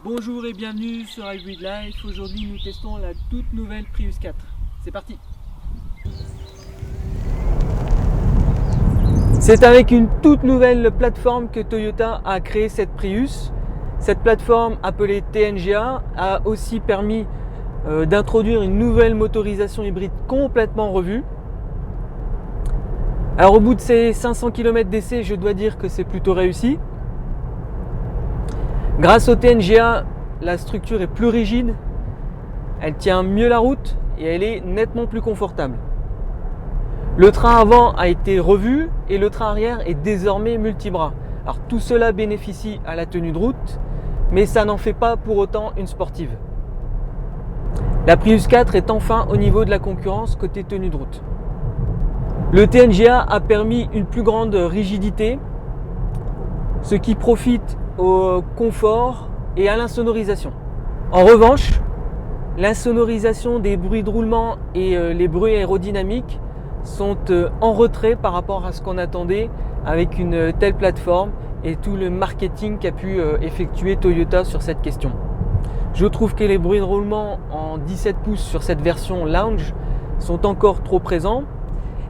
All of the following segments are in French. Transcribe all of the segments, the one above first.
Bonjour et bienvenue sur Hybrid Life. Aujourd'hui nous testons la toute nouvelle Prius 4. C'est parti. C'est avec une toute nouvelle plateforme que Toyota a créé cette Prius. Cette plateforme appelée TNGA a aussi permis d'introduire une nouvelle motorisation hybride complètement revue. Alors au bout de ces 500 km d'essai, je dois dire que c'est plutôt réussi. Grâce au TNGA, la structure est plus rigide, elle tient mieux la route et elle est nettement plus confortable. Le train avant a été revu et le train arrière est désormais multibras. Alors tout cela bénéficie à la tenue de route, mais ça n'en fait pas pour autant une sportive. La Prius 4 est enfin au niveau de la concurrence côté tenue de route. Le TNGA a permis une plus grande rigidité, ce qui profite au confort et à l'insonorisation. En revanche, l'insonorisation des bruits de roulement et les bruits aérodynamiques sont en retrait par rapport à ce qu'on attendait avec une telle plateforme et tout le marketing qu'a pu effectuer Toyota sur cette question. Je trouve que les bruits de roulement en 17 pouces sur cette version lounge sont encore trop présents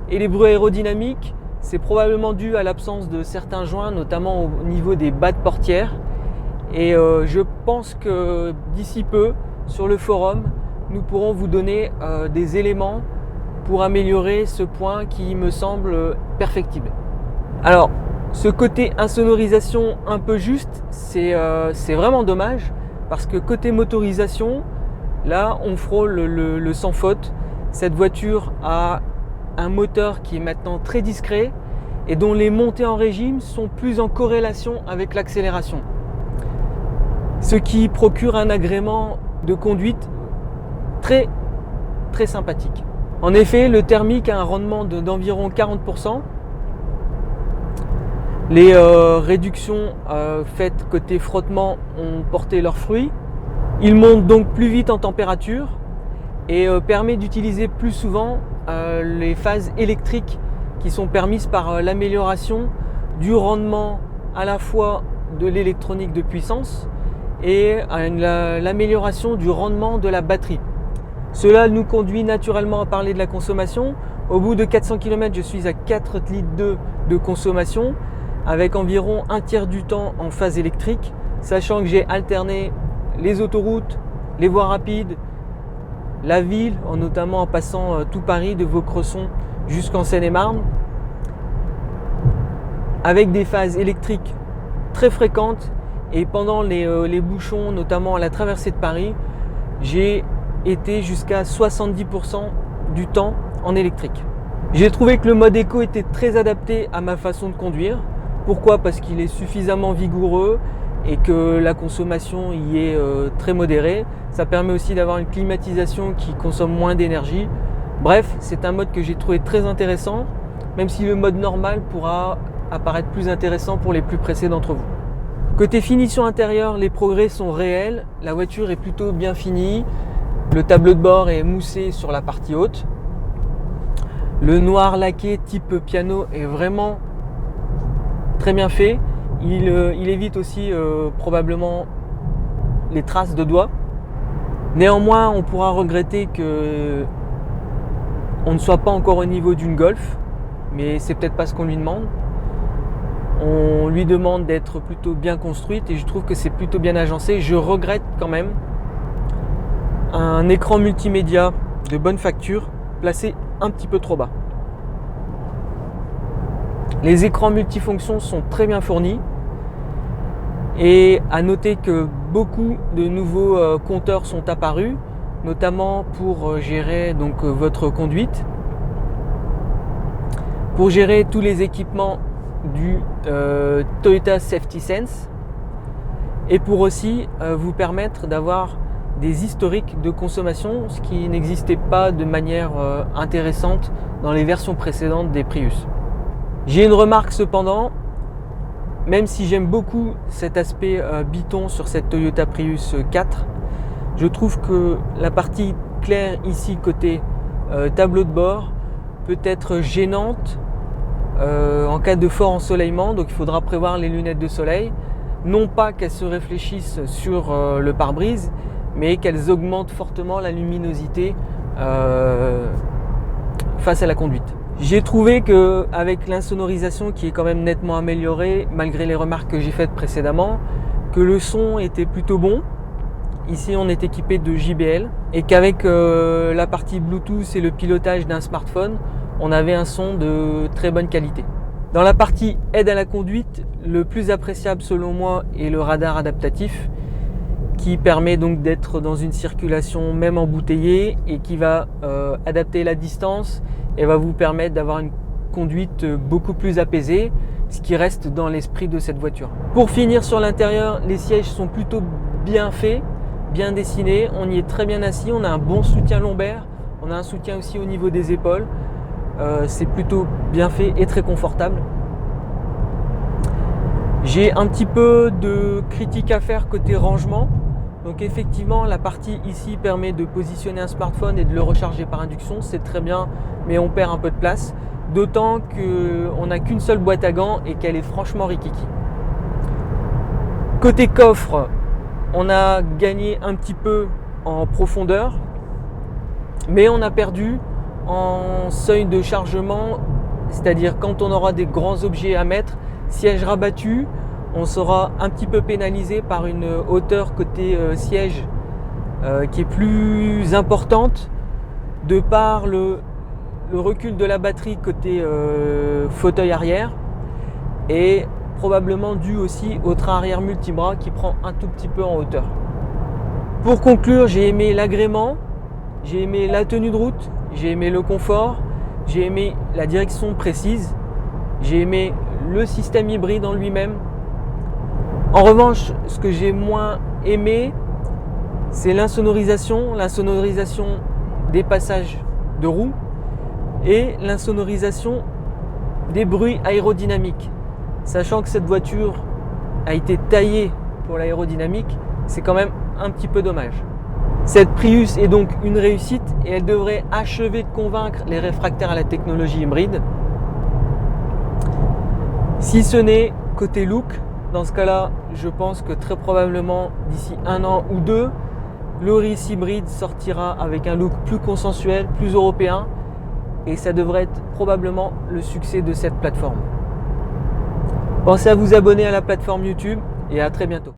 et les bruits aérodynamiques, c'est probablement dû à l'absence de certains joints, notamment au niveau des bas de portière. Et je pense que d'ici peu, sur le forum, nous pourrons vous donner des éléments pour améliorer ce point qui me semble perfectible. Alors, ce côté insonorisation un peu juste, c'est vraiment dommage parce que côté motorisation, là, on frôle le sans faute. Cette voiture a un moteur qui est maintenant très discret et dont les montées en régime sont plus en corrélation avec l'accélération. Ce qui procure un agrément de conduite très sympathique. En effet, le thermique a un rendement d'environ 40%. Les réductions faites côté frottement ont porté leurs fruits. Il monte donc plus vite en température et permet d'utiliser plus souvent les phases électriques qui sont permises par l'amélioration du rendement à la fois de l'électronique de puissance et l'amélioration du rendement de la batterie. Cela nous conduit naturellement à parler de la consommation. Au bout de 400 km, je suis à 4,2 litres de consommation avec environ un tiers du temps en phase électrique, sachant que j'ai alterné les autoroutes, les voies rapides, la ville, notamment en passant tout Paris de Vaucresson jusqu'en Seine-et-Marne, avec des phases électriques très fréquentes. Et pendant les bouchons, notamment à la traversée de Paris, j'ai été jusqu'à 70% du temps en électrique. J'ai trouvé que le mode éco était très adapté à ma façon de conduire. Pourquoi ? Parce qu'il est suffisamment vigoureux et que la consommation y est très modérée. Ça permet aussi d'avoir une climatisation qui consomme moins d'énergie. Bref, c'est un mode que j'ai trouvé très intéressant, même si le mode normal pourra apparaître plus intéressant pour les plus pressés d'entre vous. Côté finition intérieure, les progrès sont réels. La voiture est plutôt bien finie. Le tableau de bord est moussé sur la partie haute. Le noir laqué type piano est vraiment très bien fait. Il évite aussi probablement les traces de doigts. Néanmoins, on pourra regretter que on ne soit pas encore au niveau d'une Golf, mais c'est peut-être pas ce qu'on lui demande. On lui demande d'être plutôt bien construite et je trouve que c'est plutôt bien agencé. Je regrette quand même un écran multimédia de bonne facture placé un petit peu trop bas. Les écrans multifonctions sont très bien fournis et à noter que beaucoup de nouveaux compteurs sont apparus, notamment pour gérer donc votre conduite, pour gérer tous les équipements du Toyota Safety Sense et pour aussi vous permettre d'avoir des historiques de consommation, ce qui n'existait pas de manière intéressante dans les versions précédentes des Prius. J'ai une remarque cependant, même si j'aime beaucoup cet aspect biton sur cette Toyota Prius 4, je trouve que la partie claire ici côté tableau de bord peut être gênante en cas de fort ensoleillement, donc il faudra prévoir les lunettes de soleil. non pas qu'elles se réfléchissent sur le pare-brise, mais qu'elles augmentent fortement la luminosité face à la conduite. J'ai trouvé qu'avec l'insonorisation qui est quand même nettement améliorée, malgré les remarques que j'ai faites précédemment, que le son était plutôt bon. Ici on est équipé de JBL et qu'avec la partie Bluetooth et le pilotage d'un smartphone, on avait un son de très bonne qualité. Dans la partie aide à la conduite, le plus appréciable selon moi est le radar adaptatif qui permet donc d'être dans une circulation même embouteillée et qui va adapter la distance et va vous permettre d'avoir une conduite beaucoup plus apaisée, ce qui reste dans l'esprit de cette voiture. Pour finir sur l'intérieur, les sièges sont plutôt bien faits, bien dessinés, on y est très bien assis, on a un bon soutien lombaire, on a un soutien aussi au niveau des épaules, c'est plutôt bien fait et très confortable. J'ai un petit peu de critique à faire côté rangement. Donc effectivement, la partie ici permet de positionner un smartphone et de le recharger par induction, c'est très bien, mais on perd un peu de place. D'autant qu'on n'a qu'une seule boîte à gants et qu'elle est franchement rikiki. Côté coffre, on a gagné un petit peu en profondeur, mais on a perdu en seuil de chargement, c'est-à-dire quand on aura des grands objets à mettre, siège rabattu, on sera un petit peu pénalisé par une hauteur côté siège qui est plus importante de par le recul de la batterie côté fauteuil arrière et probablement dû aussi au train arrière multibras qui prend un tout petit peu en hauteur. Pour conclure, j'ai aimé l'agrément, j'ai aimé la tenue de route, j'ai aimé le confort, j'ai aimé la direction précise, j'ai aimé le système hybride en lui-même. En revanche, ce que j'ai moins aimé, c'est l'insonorisation des passages de roues et l'insonorisation des bruits aérodynamiques. Sachant que cette voiture a été taillée pour l'aérodynamique, c'est quand même un petit peu dommage. Cette Prius est donc une réussite et elle devrait achever de convaincre les réfractaires à la technologie hybride. Si ce n'est côté look, dans ce cas-là, je pense que très probablement d'ici 1 an ou 2, l'Auris hybride sortira avec un look plus consensuel, plus européen et ça devrait être probablement le succès de cette plateforme. Pensez à vous abonner à la plateforme YouTube et à très bientôt.